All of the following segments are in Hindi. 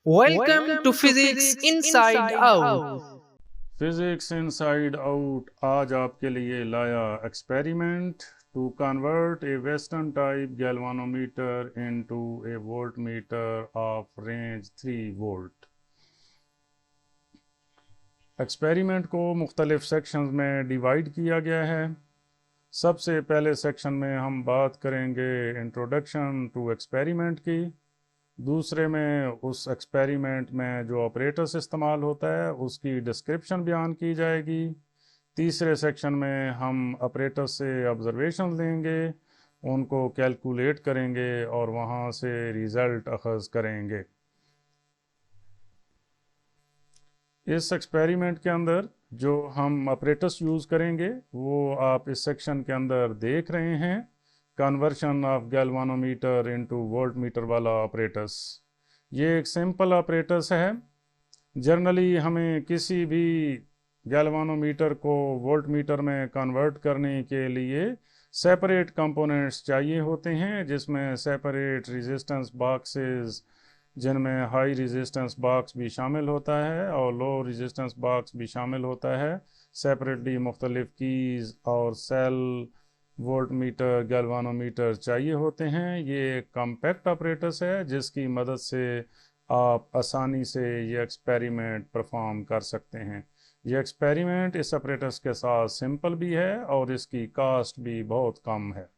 Welcome to Physics Inside Out. Physics inside out आज आपके लिए लाया experiment to convert a western type galvanometer into a voltmeter of range 3 volt. Experiment को मुख्तलिफ सेक्शंस में डिवाइड किया गया है। सबसे पहले सेक्शन में हम बात करेंगे इंट्रोडक्शन टू एक्सपेरिमेंट की। दूसरे में उस एक्सपेरिमेंट में जो ऑपरेटर्स इस्तेमाल होता है उसकी डिस्क्रिप्शन बयान की जाएगी। तीसरे सेक्शन में हम ऑपरेटर्स से ऑब्जर्वेशन लेंगे, उनको कैलकुलेट करेंगे और वहाँ से रिज़ल्ट अखज़ करेंगे। इस एक्सपेरिमेंट के अंदर जो हम ऑपरेटर्स यूज़ करेंगे वो आप इस सेक्शन के अंदर देख रहे हैं। Conversion of galvanometer into voltmeter वाला ऑपरेटर्स, ये एक सिंपल ऑपरेटर्स है। जनरली हमें किसी भी गैल्वानोमीटर को वोल्टमीटर में कन्वर्ट करने के लिए सेपरेट कंपोनेंट्स चाहिए होते हैं, जिसमें सेपरेट रेजिस्टेंस बॉक्सेस, जिनमें हाई रेजिस्टेंस बॉक्स भी शामिल होता है और लो रेजिस्टेंस बॉक्स भी शामिल होता है। सेपरेटली मुख्तलिफ कीज़ और सेल, वोल्टमीटर, गैल्वानोमीटर चाहिए होते हैं। ये एक कॉम्पैक्ट ऑपरेटर्स है जिसकी मदद से आप आसानी से ये एक्सपेरिमेंट परफॉर्म कर सकते हैं। ये एक्सपेरिमेंट इस ऑपरेटर्स के साथ सिंपल भी है और इसकी कास्ट भी बहुत कम है।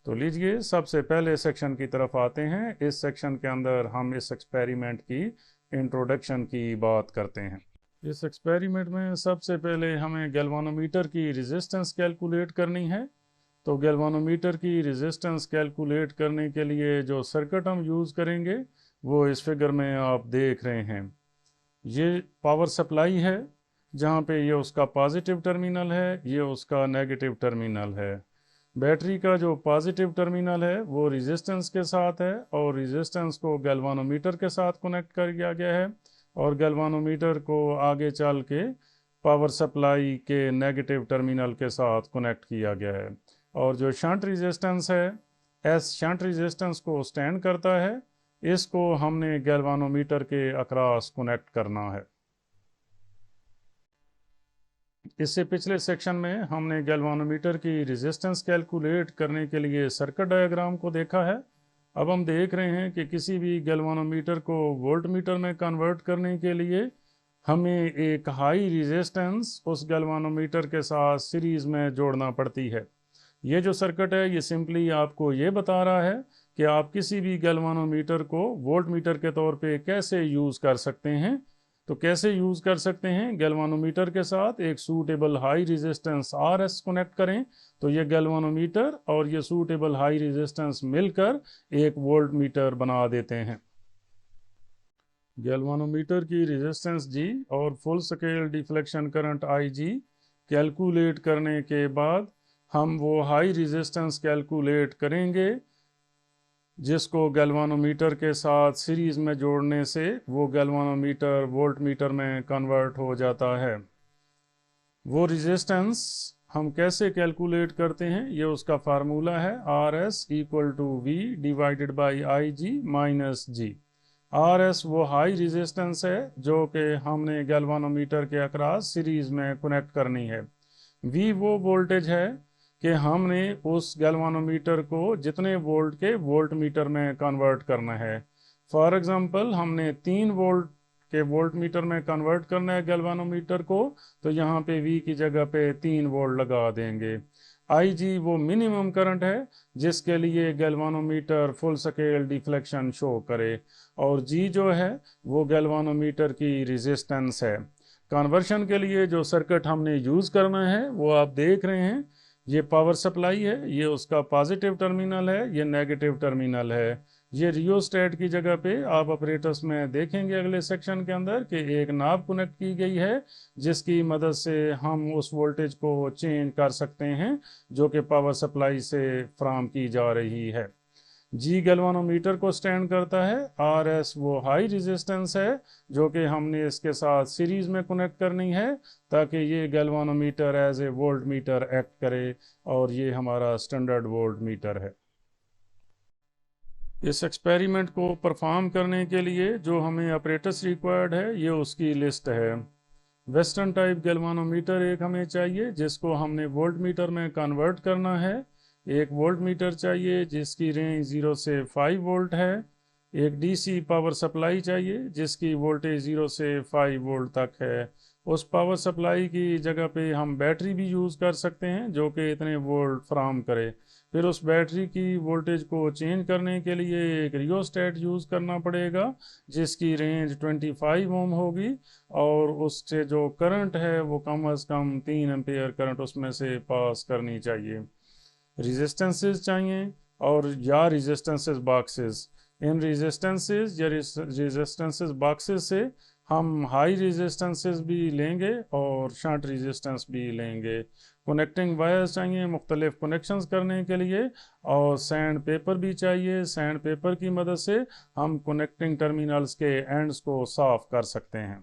तो लीजिए सबसे पहले सेक्शन की तरफ आते हैं। इस सेक्शन के अंदर हम इस एक्सपेरिमेंट की इंट्रोडक्शन की बात करते हैं। इस एक्सपेरिमेंट में सबसे पहले हमें गैल्वानोमीटर की रेजिस्टेंस कैलकुलेट करनी है। तो गैल्वानोमीटर की रेजिस्टेंस कैलकुलेट करने के लिए जो सर्किट हम यूज़ करेंगे वो इस फिगर में आप देख रहे हैं। ये पावर सप्लाई है, जहाँ पे ये उसका पॉजिटिव टर्मिनल है, ये उसका नेगेटिव टर्मिनल है। बैटरी का जो पॉजिटिव टर्मिनल है वो रेजिस्टेंस के साथ है और रेजिस्टेंस को गैल्वानोमीटर के साथ कनेक्ट कर दिया गया है और गैल्वानोमीटर को आगे चल के पावर सप्लाई के नेगेटिव टर्मिनल के साथ कनेक्ट किया गया है। और जो शंट रेजिस्टेंस है, एस शंट रेजिस्टेंस को स्टैंड करता है, इसको हमने गैल्वानोमीटर के अक्रॉस कनेक्ट करना है। इससे पिछले सेक्शन में हमने गैल्वानोमीटर की रेजिस्टेंस कैलकुलेट करने के लिए सर्किट डायग्राम को देखा है। अब हम देख रहे हैं कि किसी भी गैल्वानोमीटर को वोल्टमीटर में कन्वर्ट करने के लिए हमें एक हाई रेजिस्टेंस उस गैल्वानोमीटर के साथ सीरीज़ में जोड़ना पड़ती है। ये जो सर्किट है ये सिंपली आपको ये बता रहा है कि आप किसी भी गैल्वानोमीटर को वोल्टमीटर के तौर पे कैसे यूज़ कर सकते हैं। तो कैसे यूज़ कर सकते हैं, गैल्वानोमीटर के साथ एक suitable high resistance RS connect करें तो ये गैल्वानोमीटर और ये सूटेबल हाई रेजिस्टेंस मिलकर एक वोल्टमीटर बना देते हैं। गैल्वानोमीटर की रेजिस्टेंस G और full scale deflection current IG calculate करने के बाद हम वो हाई रेजिस्टेंस कैलकुलेट करेंगे जिसको गैल्वानोमीटर के साथ सीरीज़ में जोड़ने से वो गैल्वानोमीटर वोल्टमीटर में कन्वर्ट हो जाता है। वो रेजिस्टेंस हम कैसे कैलकुलेट करते हैं, ये उसका फार्मूला है RS equal to V divided by IG minus G। RS वो हाई रेजिस्टेंस है जो कि हमने गैल्वानोमीटर के अक्रॉस सीरीज़ में कनेक्ट करनी है। V वो वोल्टेज है कि हमने उस गैल्वानोमीटर को जितने वोल्ट के वोल्टमीटर में कन्वर्ट करना है। फॉर एग्जांपल हमने 3 वोल्ट के वोल्टमीटर में कन्वर्ट करना है गैल्वानोमीटर को, तो यहाँ पे V की जगह पे 3 वोल्ट लगा देंगे। IG वो मिनिमम करंट है जिसके लिए galvanometer full scale deflection show करे और G जो है वो गैल्वानोमीटर की रेजिस्टेंस है। कन्वर्शन के लिए जो सर्किट हमने यूज़ करना है वो आप देख रहे हैं। ये पावर सप्लाई है, ये उसका पॉजिटिव टर्मिनल है, ये नेगेटिव टर्मिनल है। ये रियोस्टेट की जगह पे आप ऑपरेटर्स में देखेंगे अगले सेक्शन के अंदर कि एक नाब कनेक्ट की गई है जिसकी मदद से हम उस वोल्टेज को चेंज कर सकते हैं जो कि पावर सप्लाई से फ्राहम की जा रही है। G गैल्वानोमीटर को स्टैंड करता है, RS वो हाई रेजिस्टेंस है जो कि हमने इसके साथ सीरीज में कनेक्ट करनी है ताकि ये galvanometer as a voltmeter act करे और ये हमारा स्टैंडर्ड वोल्ट मीटर है। इस एक्सपेरिमेंट को परफॉर्म करने के लिए जो हमें ऑपरेटर्स रिक्वायर्ड है ये उसकी लिस्ट है। वेस्टर्न टाइप गैल्वानोमीटर एक हमें चाहिए जिसको हमने वोल्ट मीटर में कन्वर्ट करना है। एक वोल्ट मीटर चाहिए जिसकी रेंज 0 से 5 वोल्ट है। एक डीसी पावर सप्लाई चाहिए जिसकी वोल्टेज 0 से 5 वोल्ट तक है। उस पावर सप्लाई की जगह पे हम बैटरी भी यूज़ कर सकते हैं जो कि इतने वोल्ट फ्राहम करे। फिर उस बैटरी की वोल्टेज को चेंज करने के लिए एक रियोस्टेट यूज़ करना पड़ेगा जिसकी रेंज 25 ओम होगी और उससे जो करंट है वो कम अज़ कम 3 एम्पेयर करंट उसमें से पास करनी चाहिए। रेजिस्टेंसेस चाहिए और या रेजिस्टेंसेस बॉक्सेस। इन रेजिस्टेंसेस या रेजिस्टेंसेस बॉक्सेस से हम हाई रेजिस्टेंसेस भी लेंगे और शंट रेजिस्टेंस भी लेंगे। कनेक्टिंग वायर्स चाहिए मुख्तलिफ कनेक्शंस करने के लिए और सैंड पेपर भी चाहिए। सैंड पेपर की मदद से हम कनेक्टिंग टर्मिनल्स के एंड्स को साफ कर सकते हैं।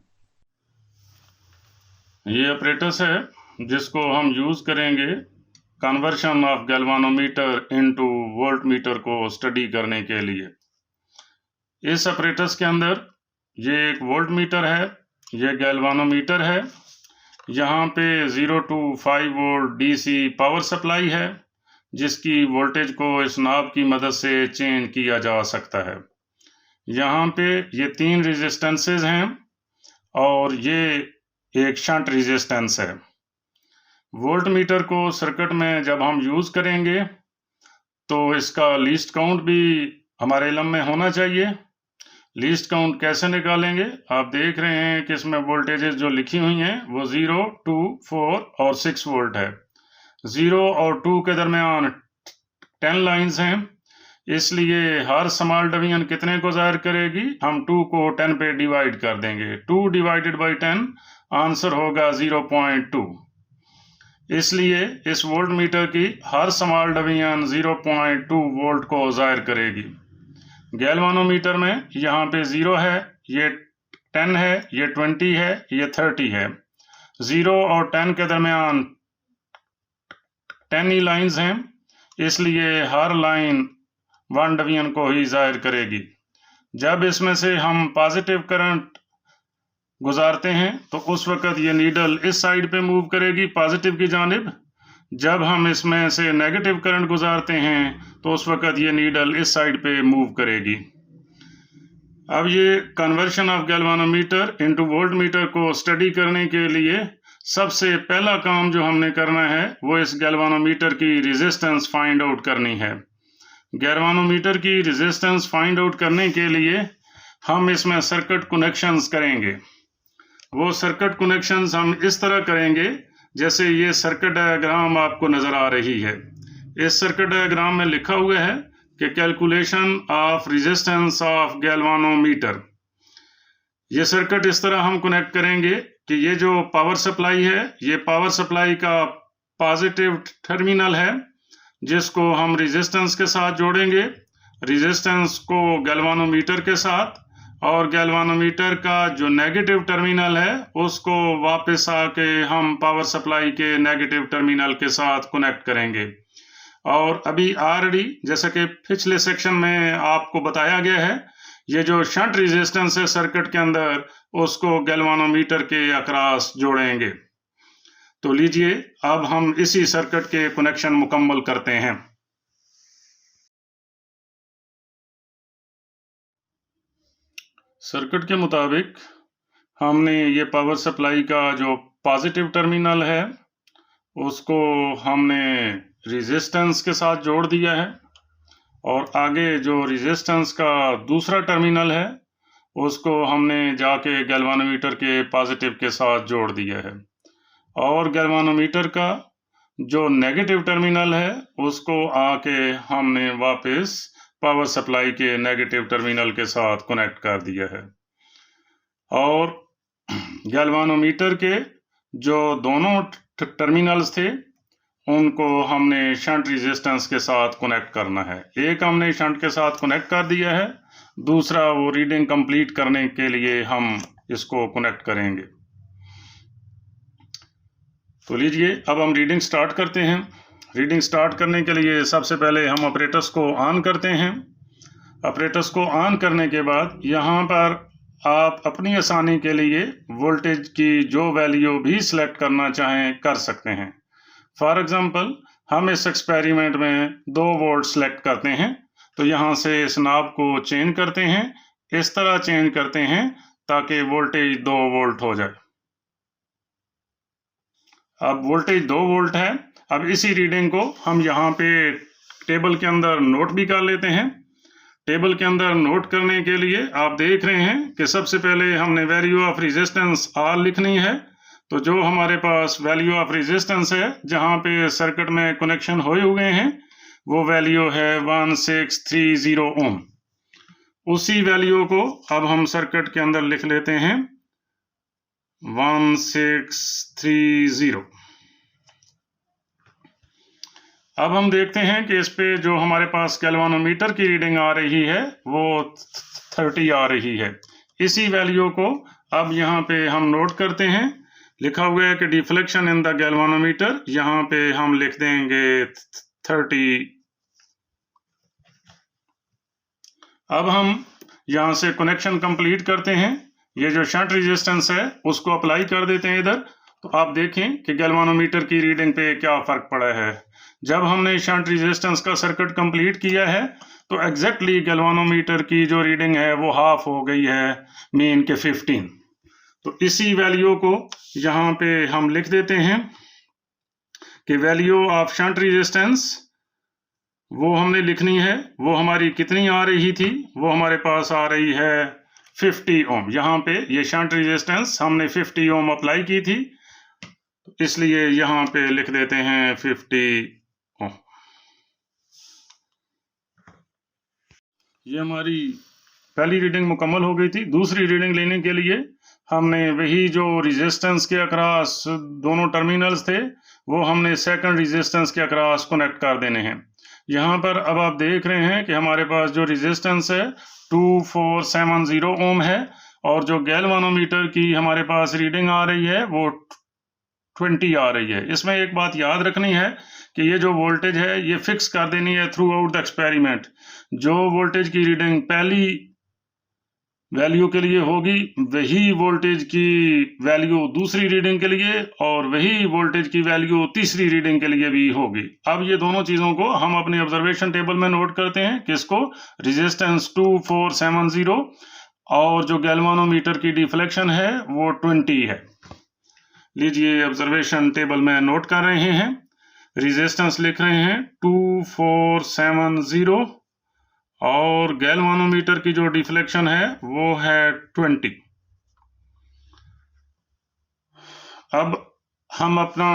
ये ऑपरेटर्स है जिसको हम यूज़ करेंगे conversion of galvanometer into volt meter को स्टडी करने के लिए। इस ऑपरेटर्स के अंदर ये एक वोल्ट मीटर है, ये गैल्वानोमीटर है, यहाँ पे 0 to 5 volt DC power supply है जिसकी वोल्टेज को इस नॉब की मदद से चेंज किया जा सकता है। यहाँ पे ये 3 रेजिस्टेंसेस हैं और ये एक शंट रेजिस्टेंस है। वोल्ट मीटर को सर्किट में जब हम यूज़ करेंगे तो इसका लीस्ट काउंट भी हमारे इल्म में होना चाहिए। लीस्ट काउंट कैसे निकालेंगे? आप देख रहे हैं कि इसमें वोल्टेजेस जो लिखी हुई हैं वो 0, 2, 4 और 6 वोल्ट है। 0 और 2 के दरमियान 10 लाइंस हैं, इसलिए हर स्मॉल डिवीजन कितने को ज़ाहिर करेगी? हम 2 को 10 पे डिवाइड कर देंगे। 2 डिवाइडेड बाई 10 आंसर होगा 0.2। इसलिए इस वोल्ट मीटर की हर स्मॉल डिवीजन 0.2 वोल्ट को ज़ाहिर करेगी। गैल्वानोमीटर में यहाँ पे 0 है, ये 10 है, ये 20 है, ये 30 है। 0 और 10 के दरमियान 10 ही लाइंस हैं, इसलिए हर लाइन 1 डिवीजन को ही जाहिर करेगी। जब इसमें से हम पॉजिटिव करंट गुजारते हैं तो उस वक़्त ये नीडल इस साइड पे मूव करेगी पॉजिटिव की जानिब। जब हम इसमें से नेगेटिव करंट गुजारते हैं तो उस वक़्त ये नीडल इस साइड पे मूव करेगी। अब ये conversion of galvanometer into volt meter को स्टडी करने के लिए सबसे पहला काम जो हमने करना है वो इस गैल्वानोमीटर की रेजिस्टेंस फाइंड आउट करनी है। गैल्वानोमीटर की रेजिस्टेंस फाइंड आउट करने के लिए हम इसमें सर्किट कनेक्शंस करेंगे। वो सर्किट कनेक्शंस हम इस तरह करेंगे जैसे ये सर्किट डायग्राम आपको नज़र आ रही है। इस सर्किट डायग्राम में लिखा हुआ है कि calculation of resistance of galvanometer. ये सर्किट इस तरह हम कनेक्ट करेंगे कि ये जो पावर सप्लाई है ये पावर सप्लाई का पॉजिटिव टर्मिनल है जिसको हम रेजिस्टेंस के साथ जोड़ेंगे, रेजिस्टेंस को गैल्वानोमीटर के साथ, और गैल्वानोमीटर का जो नेगेटिव टर्मिनल है उसको वापस आके हम पावर सप्लाई के नेगेटिव टर्मिनल के साथ कनेक्ट करेंगे। और अभी ऑलरेडी जैसा कि पिछले सेक्शन में आपको बताया गया है ये जो शंट रेजिस्टेंस है सर्किट के अंदर उसको गैल्वानोमीटर के अक्रॉस जोड़ेंगे। तो लीजिए अब हम इसी सर्किट के कनेक्शन मुकम्मल करते हैं। सर्किट के मुताबिक हमने ये पावर सप्लाई का जो पॉजिटिव टर्मिनल है उसको हमने रेजिस्टेंस के साथ जोड़ दिया है और आगे जो रेजिस्टेंस का दूसरा टर्मिनल है उसको हमने जाके गैल्वानोमीटर के पॉजिटिव के साथ जोड़ दिया है और गैल्वानोमीटर का जो नेगेटिव टर्मिनल है उसको आके हमने वापस पावर सप्लाई के नेगेटिव टर्मिनल के साथ कनेक्ट कर दिया है। और गैल्वानोमीटर के जो दोनों टर्मिनल्स थे उनको हमने शंट रेजिस्टेंस के साथ कनेक्ट करना है। एक हमने शंट के साथ कनेक्ट कर दिया है, दूसरा वो रीडिंग कंप्लीट करने के लिए हम इसको कनेक्ट करेंगे। तो लीजिए अब हम रीडिंग स्टार्ट करते हैं। रीडिंग स्टार्ट करने के लिए सबसे पहले हम ऑपरेटर्स को ऑन करते हैं। अपरेटस को ऑन करने के बाद यहाँ पर आप अपनी आसानी के लिए वोल्टेज की जो वैल्यू भी सिलेक्ट करना चाहें कर सकते हैं। फॉर एग्जांपल हम इस एक्सपेरिमेंट में 2 वोल्ट सेलेक्ट करते हैं, तो यहाँ से इस नॉब को चेंज करते हैं, इस तरह चेंज करते हैं ताकि वोल्टेज 2 वोल्ट हो जाए। अब वोल्टेज 2 वोल्ट है। अब इसी रीडिंग को हम यहाँ पे टेबल के अंदर नोट भी कर लेते हैं। टेबल के अंदर नोट करने के लिए आप देख रहे हैं कि सबसे पहले हमने वैल्यू ऑफ रेजिस्टेंस आर लिखनी है। तो जो हमारे पास वैल्यू ऑफ रेजिस्टेंस है जहाँ पे सर्किट में कनेक्शन हुए हुए हैं वो वैल्यू है 1630 ओम। उसी वैल्यू को अब हम सर्किट के अंदर लिख लेते हैं 1630। अब हम देखते हैं कि इस पे जो हमारे पास गैल्वानोमीटर की रीडिंग आ रही है वो 30 आ रही है। इसी वैल्यू को अब यहाँ पे हम नोट करते हैं। लिखा हुआ है कि डिफ्लेक्शन इन द गैल्वानोमीटर, यहाँ पे हम लिख देंगे 30। अब हम यहाँ से कनेक्शन कंप्लीट करते हैं। ये जो शंट रेजिस्टेंस है उसको अप्लाई कर देते हैं इधर। तो आप देखें कि गैल्वानोमीटर की रीडिंग पे क्या फर्क पड़ा है। जब हमने शंट रेजिस्टेंस का सर्किट कंप्लीट किया है तो एग्जैक्टली गैल्वानोमीटर की जो रीडिंग है वो हाफ हो गई है मीन के 15। तो इसी वैल्यू को यहाँ पे हम लिख देते हैं कि वैल्यू ऑफ शंट रेजिस्टेंस वो हमने लिखनी है। वो हमारी कितनी आ रही थी, वो हमारे पास आ रही है 50 ओम। यहाँ पे ये शंट रेजिस्टेंस हमने 50 ओम अप्लाई की थी, इसलिए यहाँ पे लिख देते हैं 50 ओम। ये हमारी पहली रीडिंग मुकम्मल हो गई थी। दूसरी रीडिंग लेने के लिए हमने वही जो रेजिस्टेंस के अक्रॉस दोनों टर्मिनल्स थे वो हमने सेकंड रेजिस्टेंस के अक्रॉस कनेक्ट कर देने हैं। यहाँ पर अब आप देख रहे हैं कि हमारे पास जो रेजिस्टेंस है 2470 ओम है और जो गैल्वानोमीटर की हमारे पास रीडिंग आ रही है वो 20 आ रही है। इसमें एक बात याद रखनी है कि ये जो वोल्टेज है ये फिक्स कर देनी है थ्रू आउट द एक्सपेरिमेंट। जो वोल्टेज की रीडिंग पहली वैल्यू के लिए होगी वही वोल्टेज की वैल्यू दूसरी रीडिंग के लिए और वही वोल्टेज की वैल्यू तीसरी रीडिंग के लिए भी होगी। अब ये दोनों चीज़ों को हम अपने ऑब्जर्वेशन टेबल में नोट करते हैं। किसको? रेजिस्टेंस 2470 और जो गैल्वानोमीटर की डिफ्लेक्शन है वो 20 है। लीजिए ऑब्जर्वेशन टेबल में नोट कर रहे हैं। रेजिस्टेंस लिख रहे हैं 2470 और गैल्वानोमीटर की जो डिफ्लेक्शन है वो है 20। अब हम अपना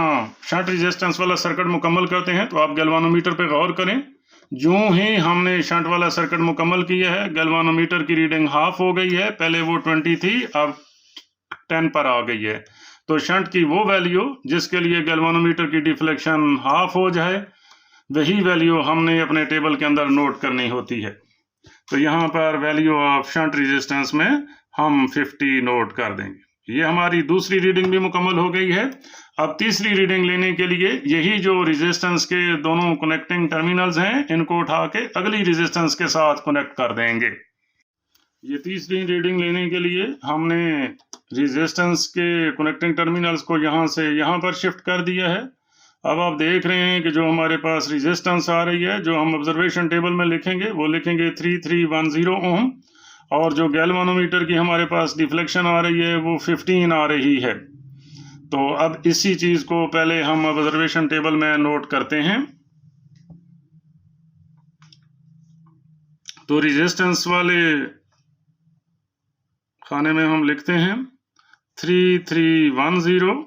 शंट रेजिस्टेंस वाला सर्किट मुकम्मल करते हैं। तो आप गैल्वानोमीटर पे गौर करें। जो ही हमने शंट वाला सर्किट मुकम्मल किया है गैल्वानोमीटर की रीडिंग हाफ हो गई है। पहले वो 20 थी, अब 10 पर आ गई है। तो शंट की वो वैल्यू जिसके लिए गैल्वानोमीटर की डिफ्लेक्शन हाफ हो जाए वही वैल्यू हमने अपने टेबल के अंदर नोट करनी होती है। तो यहाँ पर वैल्यू ऑफ शंट रेजिस्टेंस में हम 50 नोट कर देंगे। ये हमारी दूसरी रीडिंग भी मुकम्मल हो गई है। अब तीसरी रीडिंग लेने के लिए यही जो रेजिस्टेंस के दोनों कनेक्टिंग टर्मिनल्स हैं इनको उठा के अगली रेजिस्टेंस के साथ कनेक्ट कर देंगे। ये तीसरी रीडिंग लेने के लिए हमने रेजिस्टेंस के कनेक्टिंग टर्मिनल्स को यहाँ से यहाँ पर शिफ्ट कर दिया है। अब आप देख रहे हैं कि जो हमारे पास रेजिस्टेंस आ रही है जो हम ऑब्जर्वेशन टेबल में लिखेंगे वो लिखेंगे 3310 ओम और जो गैल्वानोमीटर की हमारे पास डिफ्लेक्शन आ रही है वो 15 आ रही है। तो अब इसी चीज़ को पहले हम ऑब्जर्वेशन टेबल में नोट करते हैं। तो रेजिस्टेंस वाले खाने में हम लिखते हैं 3310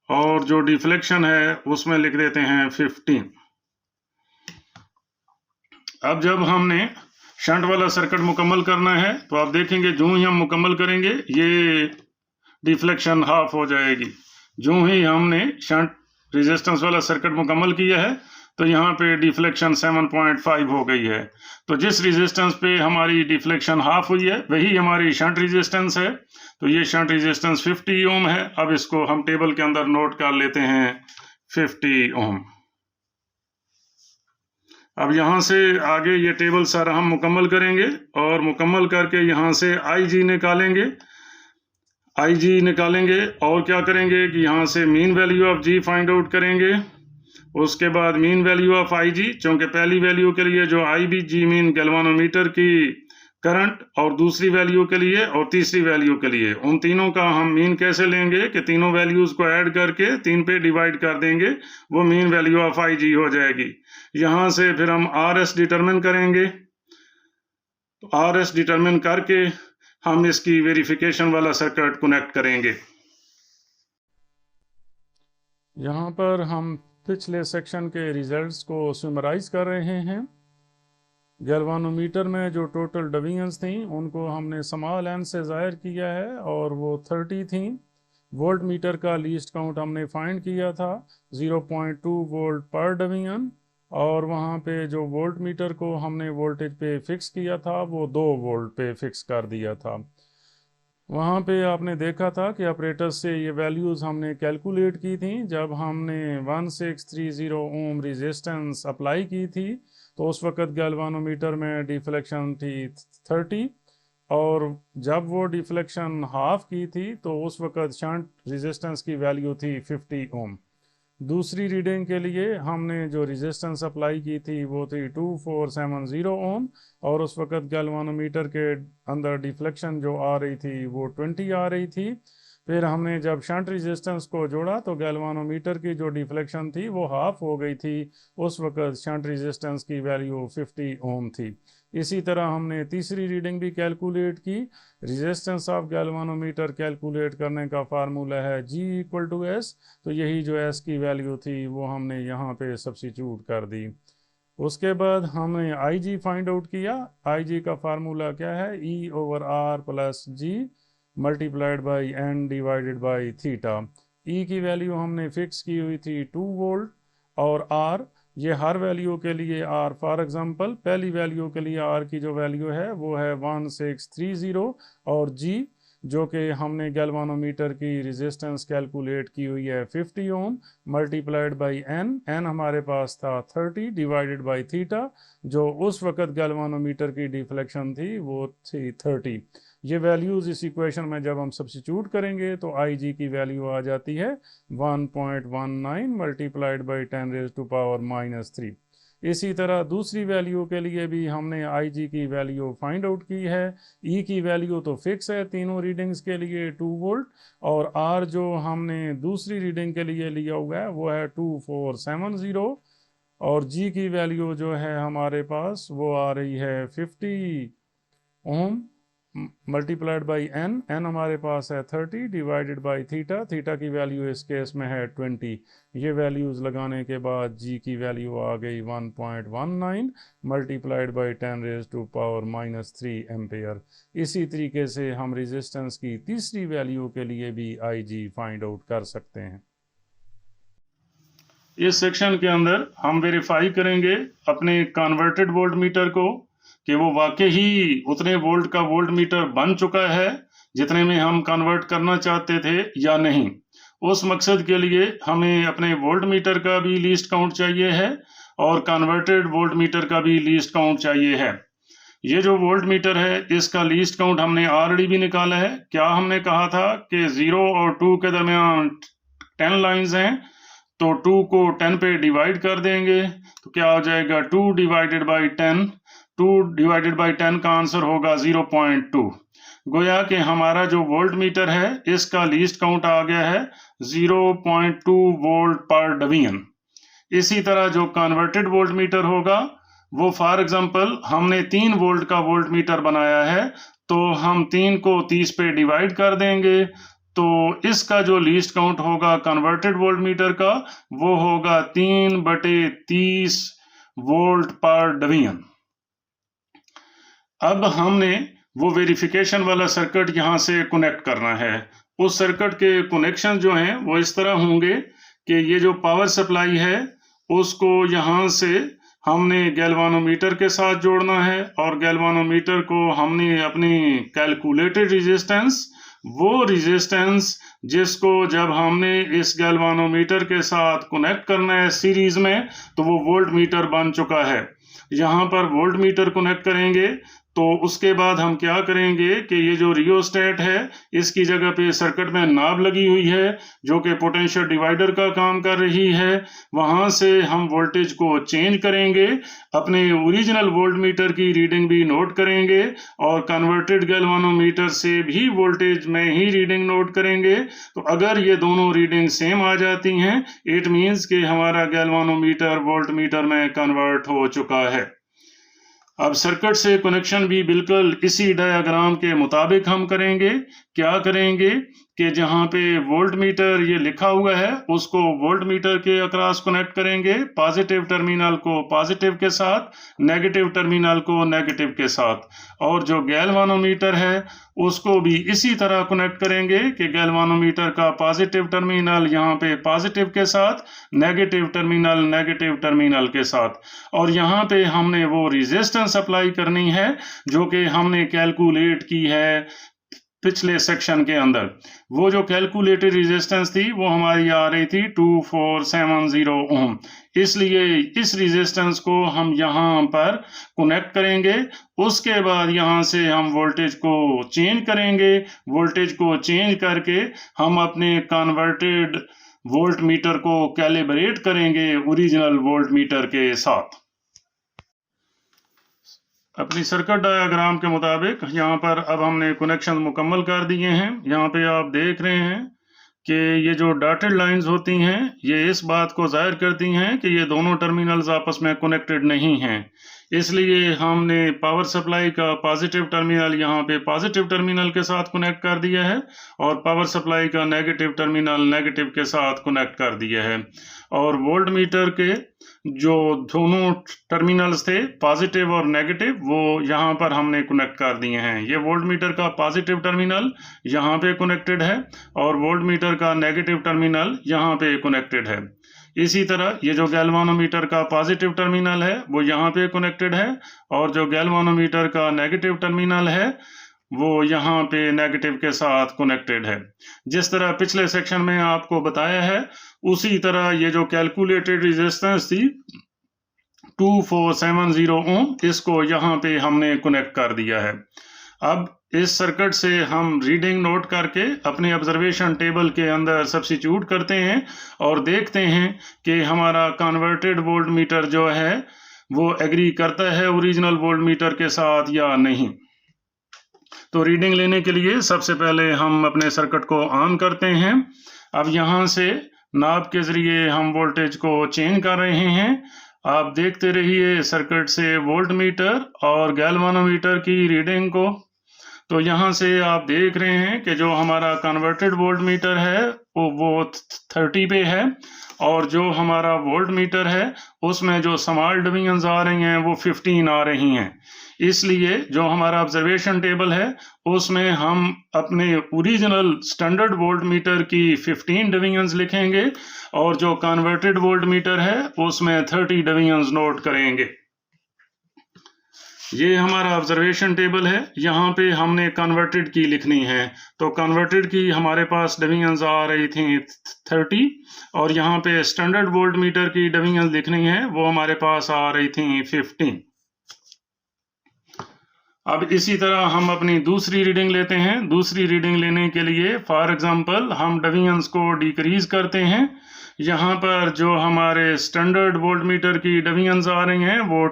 और जो डिफ्लेक्शन है उसमें लिख देते हैं 15। अब जब हमने शंट वाला सर्किट मुकम्मल करना है तो आप देखेंगे जो ही हम मुकम्मल करेंगे ये डिफ्लेक्शन हाफ हो जाएगी। जो ही हमने शंट रेजिस्टेंस वाला सर्किट मुकम्मल किया है तो यहाँ पे डिफ्लेक्शन 7.5 हो गई है। तो जिस रेजिस्टेंस पे हमारी डिफ्लेक्शन हाफ हुई है वही हमारी शंट रेजिस्टेंस है। तो ये शंट रेजिस्टेंस 50 ओम है। अब इसको हम टेबल के अंदर नोट कर लेते हैं 50 ओम। अब यहाँ से आगे ये टेबल सारा हम मुकम्मल करेंगे और मुकम्मल करके यहाँ से IG निकालेंगे। और क्या करेंगे कि यहाँ से mean value of G find out करेंगे। उसके बाद मीन वैल्यू ऑफ IG, चूँकि पहली वैल्यू के लिए जो IBG मीन गैल्वानोमीटर की करंट, और दूसरी वैल्यू के लिए और तीसरी वैल्यू के लिए, उन तीनों का हम मीन कैसे लेंगे कि तीनों वैल्यूज़ को ऐड करके 3 पे डिवाइड कर देंगे, वो मीन वैल्यू ऑफ IG हो जाएगी। यहाँ से फिर हम RS डिटरमिन करेंगे। तो RS डिटरमिन करके हम इसकी वेरिफिकेशन वाला सर्किट कनेक्ट करेंगे। यहाँ पर हम पिछले सेक्शन के रिजल्ट्स को समराइज कर रहे हैं। गैल्वानोमीटर में जो टोटल डिवीजन्स थी उनको हमने स्मॉल n से ज़ाहिर किया है और वो 30 थी। वोल्ट मीटर का लीस्ट काउंट हमने फाइंड किया था 0.2 वोल्ट पर डिवीजन, और वहाँ पे जो वोल्ट मीटर को हमने वोल्टेज पे फिक्स किया था वो 2 वोल्ट पे फिक्स कर दिया था। वहाँ पे आपने देखा था कि ऑपरेटर्स से ये वैल्यूज़ हमने कैलकुलेट की थी जब हमने 1630 ओम रेजिस्टेंस अप्लाई की थी। तो उस वक़्त गैल्वानोमीटर में डिफ्लेक्शन थी 30, और जब वो डिफ्लेक्शन हाफ की थी तो उस वक़्त शंट रेजिस्टेंस की वैल्यू थी 50 ओम। दूसरी रीडिंग के लिए हमने जो रेजिस्टेंस अप्लाई की थी वो थी 2470 ओम, और उस वक़्त गैल्वानोमीटर के अंदर डिफ्लेक्शन जो आ रही थी वो 20 आ रही थी। फिर हमने जब शंट रेजिस्टेंस को जोड़ा तो गैल्वानोमीटर की जो डिफ्लेक्शन थी वो हाफ हो गई थी। उस वक़्त शंट रेजिस्टेंस की वैल्यू 50 ओम थी। इसी तरह हमने तीसरी रीडिंग भी कैलकुलेट की। रेजिस्टेंस ऑफ गैल्वानोमीटर कैलकुलेट करने का फार्मूला है G = S। तो यही जो S की वैल्यू थी वो हमने यहाँ पे सब्स्टिट्यूट कर दी। उसके बाद हमने IG फाइंड आउट किया। IG का फार्मूला क्या है? E/R + G multiplied by N divided by theta. E की वैल्यू हमने फिक्स की हुई थी 2 वोल्ट, और R ये हर वैल्यू के लिए R, फॉर एग्जांपल पहली वैल्यू के लिए R की जो वैल्यू है वो है 1630, और G जो कि हमने गैल्वानोमीटर की रेजिस्टेंस कैलकुलेट की हुई है 50 ओम मल्टीप्लाइड बाई N हमारे पास था 30 डिवाइडेड बाई थीटा, जो उस वक़्त गैल्वानोमीटर की डिफ्लेक्शन थी वो थी 30। ये वैल्यूज़ इस इक्वेशन में जब हम सब्स्टिट्यूट करेंगे तो IG की वैल्यू आ जाती है 1.19 मल्टीप्लाइड बाई 10⁻³ इसी तरह दूसरी वैल्यू के लिए भी हमने IG की वैल्यू फाइंड आउट की है। E की वैल्यू तो फिक्स है तीनों रीडिंग्स के लिए 2 वोल्ट, और R जो हमने दूसरी रीडिंग के लिए लिया हुआ है वो है 2470, और G की वैल्यू जो है हमारे पास वो आ रही है 50 ओम मल्टीप्लाइड बाई N हमारे पास है 30 डिवाइडेड बाई थीटा की वैल्यू इस केस में है 20। ये वैल्यूज़ लगाने के बाद G की वैल्यू आ गई 1.19 मल्टीप्लाइड बाई 10⁻³ एम्पेयर। इसी तरीके से हम रेजिस्टेंस की तीसरी वैल्यू के लिए भी IG फाइंड आउट कर सकते हैं। इस सेक्शन के अंदर हम वेरीफाई करेंगे अपने कन्वर्टेड वोल्ट मीटर को कि वो वाकई ही उतने वोल्ट का वोल्ट मीटर बन चुका है जितने में हम कन्वर्ट करना चाहते थे या नहीं। उस मकसद के लिए हमें अपने वोल्ट मीटर का भी लीस्ट काउंट चाहिए है और कन्वर्टेड वोल्ट मीटर का भी लीस्ट काउंट चाहिए है। ये जो वोल्ट मीटर है इसका लीस्ट काउंट हमने ऑलरेडी भी निकाला है। क्या हमने कहा था कि 0 और 2 के दरमियान 10 लाइंस हैं, तो 2 को 10 पे डिवाइड कर देंगे तो क्या हो जाएगा 2 डिवाइडेड बाई 10। 2 डिवाइडेड बाई 10 का आंसर होगा 0.2। गोया कि हमारा जो वोल्ट मीटर है इसका लीस्ट काउंट आ गया है 0.2 वोल्ट पर डिवीजन। इसी तरह जो कन्वर्टेड वोल्ट मीटर होगा वो फॉर एग्जांपल हमने 3 वोल्ट का वोल्ट मीटर बनाया है, तो हम 3 को 30 पे डिवाइड कर देंगे, तो इसका जो लीस्ट काउंट होगा कन्वर्टेड वोल्ट मीटर का वो होगा 3/30 वोल्ट पर डिवीजन। अब हमने वो वेरिफिकेशन वाला सर्किट यहाँ से कनेक्ट करना है। उस सर्किट के कनेक्शन जो हैं वो इस तरह होंगे कि ये जो पावर सप्लाई है उसको यहाँ से हमने गैल्वानोमीटर के साथ जोड़ना है, और गैल्वानोमीटर को हमने अपनी कैलकुलेटेड रेजिस्टेंस, वो रेजिस्टेंस जिसको जब हमने इस गैल्वानोमीटर के साथ कनेक्ट करना है सीरीज में तो वो वोल्ट मीटर बन चुका है। यहाँ पर वोल्ट मीटर कनेक्ट करेंगे, तो उसके बाद हम क्या करेंगे कि ये जो रियोस्टेट है इसकी जगह पे सर्किट में नाब लगी हुई है जो कि पोटेंशियल डिवाइडर का काम कर रही है, वहां से हम वोल्टेज को चेंज करेंगे, अपने ओरिजिनल वोल्ट मीटर की रीडिंग भी नोट करेंगे और कन्वर्टेड गैल्वानोमीटर से भी वोल्टेज में ही रीडिंग नोट करेंगे। तो अगर ये दोनों रीडिंग सेम आ जाती हैं, इट मीन्स कि हमारा गैल्वानोमीटर वोल्ट मीटर में कन्वर्ट हो चुका है। अब सर्किट से कनेक्शन भी बिल्कुल इसी डायग्राम के मुताबिक हम करेंगे। क्या करेंगे कि जहाँ पे वोल्ट मीटर ये लिखा हुआ है उसको वोल्ट मीटर के अक्रॉस कनेक्ट करेंगे, पॉजिटिव टर्मिनल को पॉजिटिव के साथ, नेगेटिव टर्मिनल को नेगेटिव के साथ, और जो गैल्वानोमीटर है उसको भी इसी तरह कनेक्ट करेंगे कि गैल्वानोमीटर का पॉजिटिव टर्मिनल यहाँ पे पॉजिटिव के साथ, नेगेटिव टर्मिनल नेगेटिव टर्मिनल के साथ, और यहाँ पे हमने वो रेजिस्टेंस अप्लाई करनी है जो कि हमने कैलकुलेट की है पिछले सेक्शन के अंदर। वो जो कैलकुलेटेड रेजिस्टेंस थी वो हमारी आ रही थी 2470 ओम, इसलिए इस रेजिस्टेंस को हम यहाँ पर कनेक्ट करेंगे। उसके बाद यहाँ से हम वोल्टेज को चेंज करेंगे, वोल्टेज को चेंज करके हम अपने कन्वर्टेड वोल्ट मीटर को कैलिब्रेट करेंगे ओरिजिनल वोल्ट मीटर के साथ। अपनी सर्किट डायग्राम के मुताबिक यहाँ पर अब हमने कनेक्शन मुकम्मल कर दिए हैं। यहाँ पे आप देख रहे हैं कि ये जो डॉटेड लाइंस होती हैं ये इस बात को जाहिर करती हैं कि ये दोनों टर्मिनल्स आपस में कनेक्टेड नहीं हैं, इसलिए हमने पावर सप्लाई का पॉजिटिव टर्मिनल यहाँ पे पॉजिटिव टर्मिनल के साथ कनेक्ट कर दिया है और पावर सप्लाई का नेगेटिव टर्मिनल नेगेटिव के साथ कनेक्ट कर दिया है, और वोल्ट मीटर के जो दोनों टर्मिनल्स थे पॉजिटिव और नेगेटिव वो यहाँ पर हमने कनेक्ट कर दिए हैं। ये वोल्ट मीटर का पॉजिटिव टर्मिनल यहाँ पे कनेक्टेड है और वोल्ट मीटर का नेगेटिव टर्मिनल यहाँ पे कनेक्टेड है। इसी तरह ये जो गैल्वानोमीटर का पॉजिटिव टर्मिनल है वो यहाँ पे कनेक्टेड है और जो गैल्वानोमीटर का नेगेटिव टर्मिनल है वो यहाँ पे नेगेटिव के साथ कनेक्टेड है। जिस तरह पिछले सेक्शन में आपको बताया है उसी तरह ये जो कैलकुलेटेड रेजिस्टेंस थी 2470 ओम, इसको यहाँ पे हमने कनेक्ट कर दिया है। अब इस सर्किट से हम रीडिंग नोट करके अपने ऑब्जर्वेशन टेबल के अंदर सब्स्टिट्यूट करते हैं और देखते हैं कि हमारा कन्वर्टेड वोल्ट मीटर जो है वो एग्री करता है ओरिजिनल वोल्ट मीटर के साथ या नहीं। तो रीडिंग लेने के लिए सबसे पहले हम अपने सर्किट को ऑन करते हैं। अब यहाँ से नाब के जरिए हम वोल्टेज को चेंज कर रहे हैं। आप देखते रहिए सर्किट से वोल्ट मीटर और गैल्वानोमीटर की रीडिंग को। तो यहाँ से आप देख रहे हैं कि जो हमारा कन्वर्टेड वोल्ट मीटर है वो 30 पे है और जो हमारा वोल्ट मीटर है उसमें जो स्मॉल डिवीजन्स आ रही हैं वो 15 आ रही हैं। इसलिए जो हमारा ऑब्जर्वेशन टेबल है उसमें हम अपने ओरिजिनल स्टैंडर्ड वोल्ट मीटर की 15 डिवीजन्स लिखेंगे और जो कन्वर्टेड वोल्ट मीटर है उसमें 30 डिवीजन्स नोट करेंगे। ये हमारा ऑब्जर्वेशन टेबल है, यहाँ पे हमने कन्वर्टेड की लिखनी है। तो कन्वर्टेड की हमारे पास डिवीजन्स आ रही थी 30 और यहाँ पे स्टैंडर्ड वोल्ट मीटर की डिवीजन्स लिखनी है वो हमारे पास आ रही थी 15। अब इसी तरह हम अपनी दूसरी रीडिंग लेते हैं। दूसरी रीडिंग लेने के लिए फॉर एग्जांपल हम डिवीजन्स को डिक्रीज करते हैं। यहाँ पर जो हमारे स्टैंडर्ड वोल्ट मीटर की डिवीजन्स आ रही हैं वो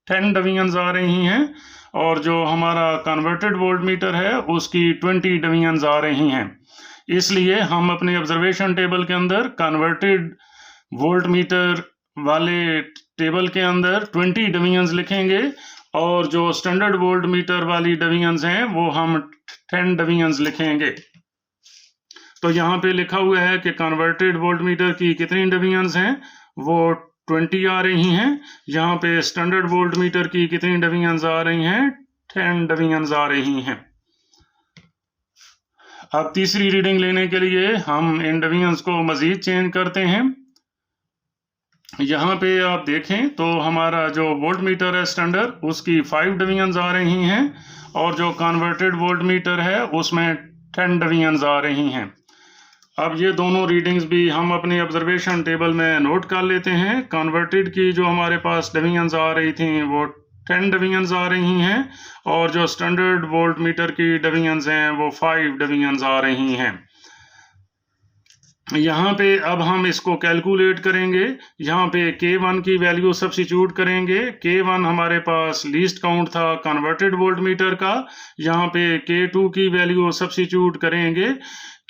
10 डिवीजन्स आ रही हैं और जो हमारा कन्वर्टेड वोल्ट मीटर है उसकी 20 डिवीजन्स आ रही हैं। इसलिए हम अपने ऑब्जर्वेशन टेबल के अंदर कन्वर्टेड वोल्ट मीटर वाले टेबल के अंदर 20 डिवीजन्स लिखेंगे और जो स्टैंडर्ड वोल्ट मीटर वाली डिवीजन्स हैं वो हम 10 डिवीजन्स लिखेंगे। तो यहाँ पे लिखा हुआ है कि कन्वर्टेड वोल्ट मीटर की कितनी डिवीजन्स हैं वो 20 आ रही हैं। यहाँ पे स्टैंडर्ड वोल्ट मीटर की कितनी डिवीजन्स आ रही हैं 10 डिवीजन्स आ रही हैं। अब तीसरी रीडिंग लेने के लिए हम इन डिवीजन्स को मजीद चेंज करते हैं। यहाँ पे आप देखें तो हमारा जो वोल्ट मीटर है स्टैंडर्ड उसकी 5 डिवीजन्स आ रही हैं और जो कन्वर्टेड वोल्ट मीटर है उसमें 10 डिवीजन्स आ रही हैं। अब ये दोनों रीडिंग्स भी हम अपने ऑब्जर्वेशन टेबल में नोट कर लेते हैं। कन्वर्टेड की जो हमारे पास डिवीजन्स आ रही थी वो 10 डिवीजन्स आ रही हैं, और जो स्टैंडर्ड वोल्ट मीटर की डिवीजन्स हैं वो 5 डिवीजन्स आ रही हैं। यहाँ पे अब हम इसको कैलकुलेट करेंगे। यहाँ पे K1 की वैल्यू सब्स्टिट्यूट करेंगे। K1 हमारे पास लीस्ट काउंट था कन्वर्टेड वोल्ट मीटर का। यहाँ पे K2 की वैल्यू सब्स्टिट्यूट करेंगे।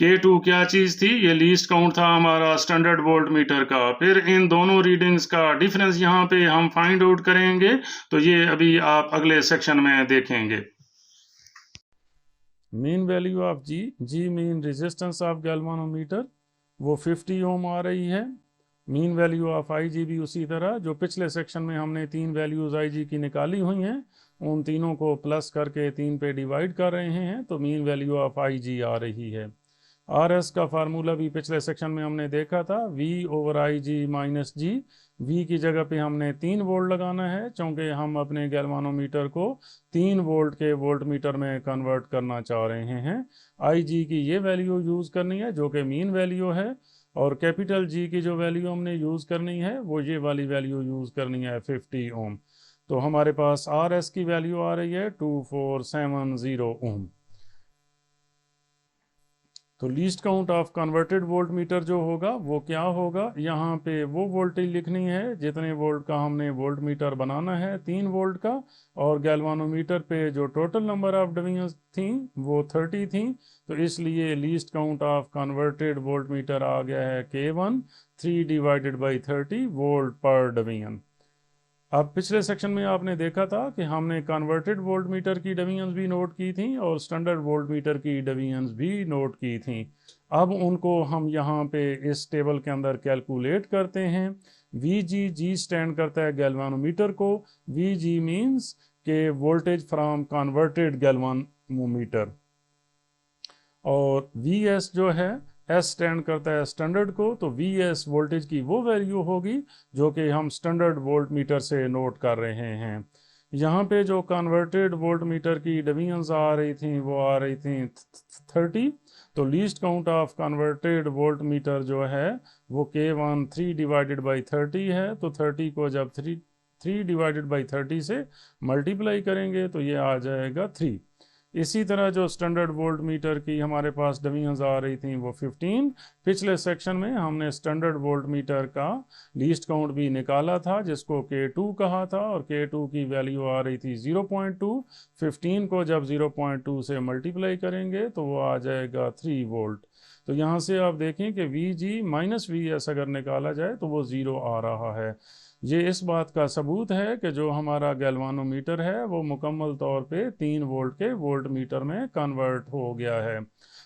K2 क्या चीज़ थी? ये लीस्ट काउंट था हमारा स्टैंडर्ड वोल्ट मीटर का। फिर इन दोनों रीडिंग्स का डिफरेंस यहाँ पे हम फाइंड आउट करेंगे। तो ये अभी आप अगले सेक्शन में देखेंगे। Mean value of G mean resistance of galvanometer वो 50 ओम आ रही है। मीन वैल्यू ऑफ IG भी उसी तरह, जो पिछले सेक्शन में हमने 3 वैल्यूज IG की निकाली हुई हैं, उन तीनों को प्लस करके 3 पे डिवाइड कर रहे हैं, तो मीन वैल्यू ऑफ IG आ रही है। RS का फार्मूला भी पिछले सेक्शन में हमने देखा था, V over IG minus G। V की जगह पे हमने 3 वोल्ट लगाना है, क्योंकि हम अपने गैल्वानोमीटर को 3 वोल्ट के वोल्ट मीटर में कन्वर्ट करना चाह रहे हैं। IG की ये वैल्यू यूज़ करनी है जो कि मीन वैल्यू है, और कैपिटल G की जो वैल्यू हमने यूज़ करनी है वो ये वाली वैल्यू यूज़ करनी है 50 ओम। तो हमारे पास RS की वैल्यू आ रही है 2470 ओम। तो least count of converted volt meter जो होगा वो क्या होगा, यहाँ पे वो वोल्टेज लिखनी है जितने वोल्ट का हमने वोल्ट मीटर बनाना है, 3 वोल्ट का, और गैल्वानोमीटर पे जो टोटल नंबर ऑफ डिवीजन्स थी वो 30 थी। तो इसलिए least count of converted voltmeter आ गया है K1 3 डिवाइडेड बाई 30 वोल्ट पर डिवीजन। अब पिछले सेक्शन में आपने देखा था कि हमने कन्वर्टेड वोल्ट मीटर की डिवीजन्स भी नोट की थी और स्टैंडर्ड वोल्ट मीटर की डिवीजन्स भी नोट की थी। अब उनको हम यहाँ पे इस टेबल के अंदर कैलकुलेट करते हैं। जी स्टैंड करता है गैल्वानोमीटर को। जी मीन्स के वोल्टेज फ्रॉम कन्वर्टेड गैल्वानोमीटर, और एस जो है एस स्टैंड करता है स्टैंडर्ड को। तो एस वोल्टेज की वो वैल्यू होगी जो कि हम स्टैंडर्ड वोल्ट मीटर से नोट कर रहे हैं। यहाँ पे जो कन्वर्टेड वोल्ट मीटर की डिवीजन्स आ रही थी वो आ रही थी 30। तो least count of converted volt meter जो है वो K1 3 डिवाइडेड बाई 30 है। तो 30 को जब 3 डिवाइडेड बाई 30 से मल्टीप्लाई करेंगे तो ये आ जाएगा 3। इसी तरह जो स्टैंडर्ड वोल्ट मीटर की हमारे पास डिवीजन्स आ रही थी वो 15। पिछले सेक्शन में हमने स्टैंडर्ड वोल्ट मीटर का लीस्ट काउंट भी निकाला था जिसको K2 कहा था, और K2 की वैल्यू आ रही थी 0.2। 15 को जब 0.2 से मल्टीप्लाई करेंगे तो वो आ जाएगा 3 वोल्ट। तो यहाँ से आप देखें कि VG माइनस VS अगर निकाला जाए तो वो 0 आ रहा है। ये इस बात का सबूत है कि जो हमारा गैल्वानोमीटर है वो मुकम्मल तौर पे 3 वोल्ट के वोल्ट मीटर में कन्वर्ट हो गया है।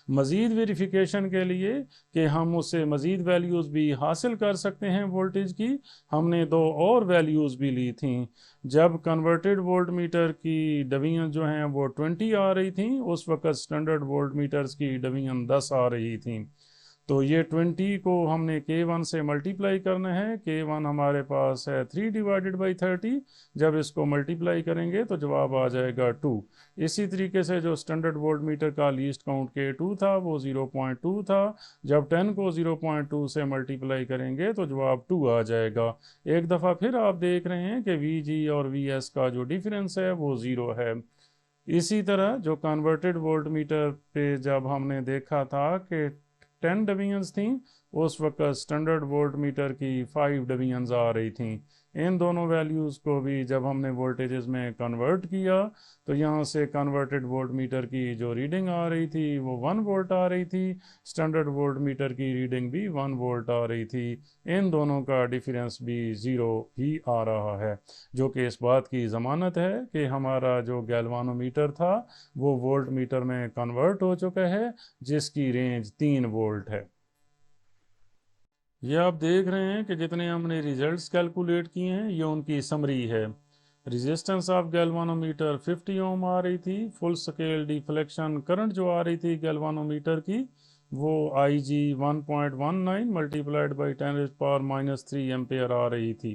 मज़ीद वेरिफिकेशन के लिए कि हम उससे मज़ीद वैल्यूज़ भी हासिल कर सकते हैं वोल्टेज की, हमने 2 और वैल्यूज़ भी ली थी। जब कन्वर्टेड वोल्ट मीटर की डिवीजन जो हैं वो 20 आ रही थी, उस वक्त स्टैंडर्ड वोल्ट मीटर्स की डिवीजन 10 आ रही थी। तो ये 20 को हमने K1 से मल्टीप्लाई करना है। K1 हमारे पास है 3 डिवाइडेड बाई 30। जब इसको मल्टीप्लाई करेंगे तो जवाब आ जाएगा 2। इसी तरीके से जो स्टैंडर्ड वोल्ट मीटर का लीस्ट काउंट K2 था वो 0.2 था। जब 10 को 0.2 से मल्टीप्लाई करेंगे तो जवाब 2 आ जाएगा। एक दफ़ा फिर आप देख रहे हैं कि VG और VS का जो डिफरेंस है वो 0 है। इसी तरह जो कन्वर्टेड वोल्ट मीटर पे जब हमने देखा था कि 10 डिवीजन्स थी, उस वक्त स्टैंडर्ड वोल्ट मीटर की 5 डिवीजन्स आ रही थी। इन दोनों वैल्यूज़ को भी जब हमने वोल्टेजेस में कन्वर्ट किया तो यहाँ से कन्वर्टेड वोल्ट मीटर की जो रीडिंग आ रही थी वो 1 वोल्ट आ रही थी, स्टैंडर्ड वोल्ट मीटर की रीडिंग भी 1 वोल्ट आ रही थी। इन दोनों का डिफरेंस भी 0 ही आ रहा है, जो कि इस बात की ज़मानत है कि हमारा जो गैल्वानोमीटर था वो वोल्ट मीटर में कन्वर्ट हो चुका है, जिसकी रेंज 3 वोल्ट है। ये आप देख रहे हैं कि जितने हमने रिजल्ट्स कैलकुलेट किए हैं ये उनकी समरी है। रेजिस्टेंस ऑफ गैल्वानोमीटर 50 ओम आ रही थी। फुल स्केल डिफ्लेक्शन करंट जो आ रही थी गैल्वानोमीटर की वो IG 1.19 मल्टीप्लाइड बाई 10⁻³ एम्पेयर आ रही थी।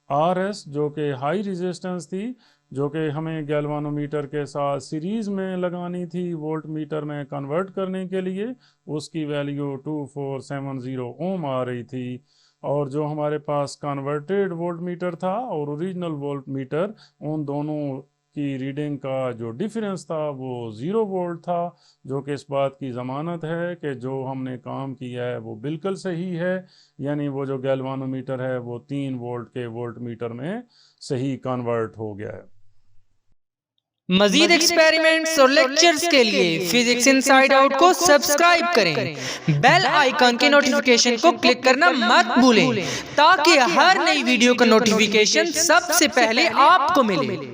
RS जो कि हाई रेजिस्टेंस थी जो कि हमें गैल्वानोमीटर के साथ सीरीज में लगानी थी वोल्ट मीटर में कन्वर्ट करने के लिए, उसकी वैल्यू 2470 ओम आ रही थी। और जो हमारे पास कन्वर्टेड वोल्ट मीटर था और ओरिजिनल वोल्ट मीटर, उन दोनों की रीडिंग का जो डिफरेंस था वो 0 वोल्ट था, जो कि इस बात की ज़मानत है कि जो हमने काम किया है वो बिल्कुल सही है, यानी वो जो गैल्वानोमीटर है वो 3 वोल्ट के वोल्ट मीटर में सही कन्वर्ट हो गया है। मजीद एक्सपेरिमेंट्स और लेक्चर्स के लिए फिजिक्स इनसाइड आउट को सब्सक्राइब करें, बेल आइकन के नोटिफिकेशन को क्लिक करना मत भूलें ताकि हर नई वीडियो का नोटिफिकेशन सबसे पहले आपको मिले।